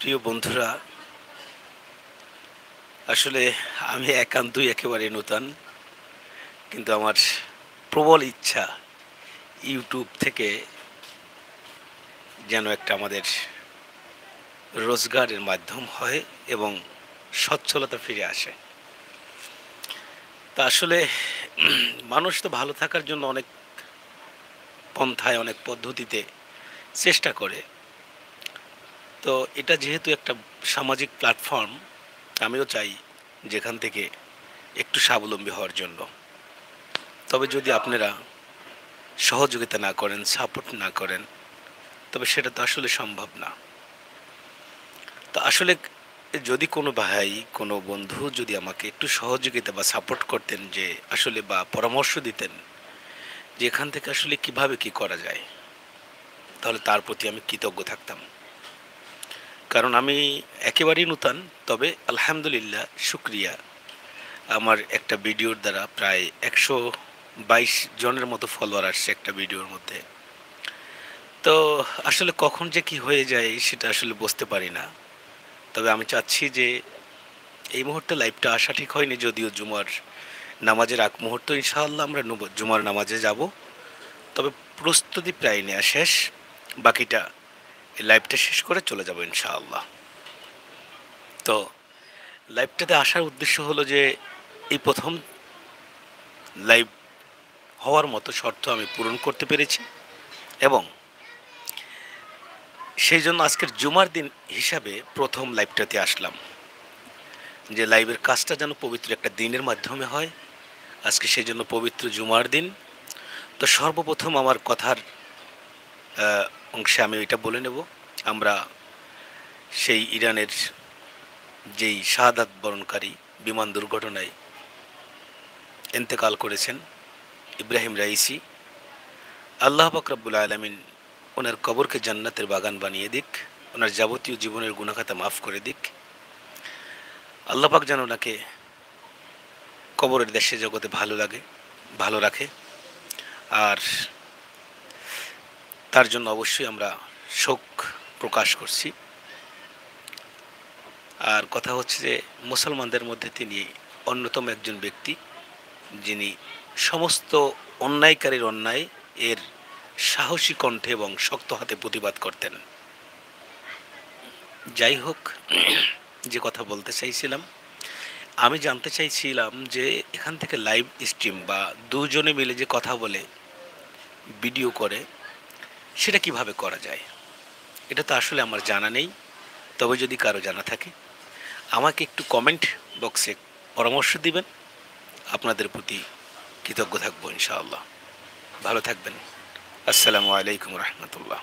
প্রিয় বন্ধুরা, আসলে আমি একান্তই একেবারে নূতন। কিন্তু আমার প্রবল ইচ্ছা ইউটিউব থেকে যেন একটা আমাদের রোজগারের মাধ্যম হয় এবং সচ্ছলতা ফিরে আসে। তা আসলে মানুষ তো ভালো থাকার জন্য অনেক পন্থায়, অনেক পদ্ধতিতে চেষ্টা করে। তো এটা যেহেতু একটা সামাজিক প্ল্যাটফর্ম, আমিও চাই যেখান থেকে একটু স্বাবলম্বী হওয়ার জন্য। তবে যদি আপনারা সহযোগিতা না করেন, সাপোর্ট না করেন, তবে সেটা তো আসলে সম্ভব না। তো আসলে যদি কোনো ভাই, কোনো বন্ধু যদি আমাকে একটু সহযোগিতা বা সাপোর্ট করতেন, যে আসলে বা পরামর্শ দিতেন যে এখান থেকে আসলে কিভাবে কি করা যায়, তাহলে তার প্রতি আমি কৃতজ্ঞ থাকতাম। কারণ আমি একেবারেই নূতন, তবে আলহামদুলিল্লাহ শুকরিয়া, আমার একটা ভিডিওর দ্বারা প্রায় ১২২ জনের মতো ফলোয়ার আসছে একটা ভিডিওর মধ্যে। তো আসলে কখন যে কি হয়ে যায় সেটা আসলে বুঝতে পারি না। তবে আমি চাচ্ছি যে এই মুহূর্তে লাইভটা আসা ঠিক হয়নি, যদিও জুমার নামাজের আগ মুহূর্ত ইনশাআল্লাহ আমরা জুমার নামাজে যাব। তবে প্রস্তুতি প্রায় নেওয়া শেষ। বাকিটা এই লাইভটা শেষ করে চলে যাব ইনশাআল্লাহ। তো লাইভটাতে আসার উদ্দেশ্য হলো যে এই প্রথম লাইভ হওয়ার মতো শর্ত আমি পূরণ করতে পেরেছি, এবং সেই জন্য আজকের জুমার দিন হিসাবে প্রথম লাইভটাতে আসলাম, যে লাইভের কাজটা যেন পবিত্র একটা দিনের মাধ্যমে হয়। আজকে সেই জন্য পবিত্র জুমার দিন। তো সর্বপ্রথম আমার কথার অংশে আমি এটা বলে নেব, আমরা সেই ইরানের যেই শাহাদাত বরণকারী বিমান দুর্ঘটনায় ইন্তেকাল করেছেন ইব্রাহিম রাইসি, আল্লাহ পাক রব্বুল আলামিন ওনার কবরকে জান্নাতের বাগান বানিয়ে দিক, ওনার যাবতীয় জীবনের গুনাহখাতা মাফ করে দিক। আল্লাহ পাক যেন ওনাকে কবরের দেশে জগতে ভালো রাখে। আর তার জন্য অবশ্যই আমরা শোক প্রকাশ করছি। আর কথা হচ্ছে যে মুসলমানদের মধ্যে তিনি অন্যতম একজন ব্যক্তি, যিনি সমস্ত অন্যায়কারীর অন্যায় এর সাহসী কণ্ঠে এবং শক্ত হাতে প্রতিবাদ করতেন। যাই হোক, যে কথা বলতে চাইছিলাম, আমি জানতে চাইছিলাম যে এখান থেকে লাইভ স্ট্রিম বা দুজনে মিলে যে কথা বলে ভিডিও করে, সেটা কিভাবে করা যায়। এটা তো আসলে আমার জানা নেই। তবে যদি কারো জানা থাকে আমাকে একটু কমেন্ট বক্সে পরামর্শ দিবেন। আপনাদের প্রতি কৃতজ্ঞ থাকবো ইনশাআল্লাহ। ভালো থাকবেন। আসসালামু আলাইকুম রহমতুল্লাহ।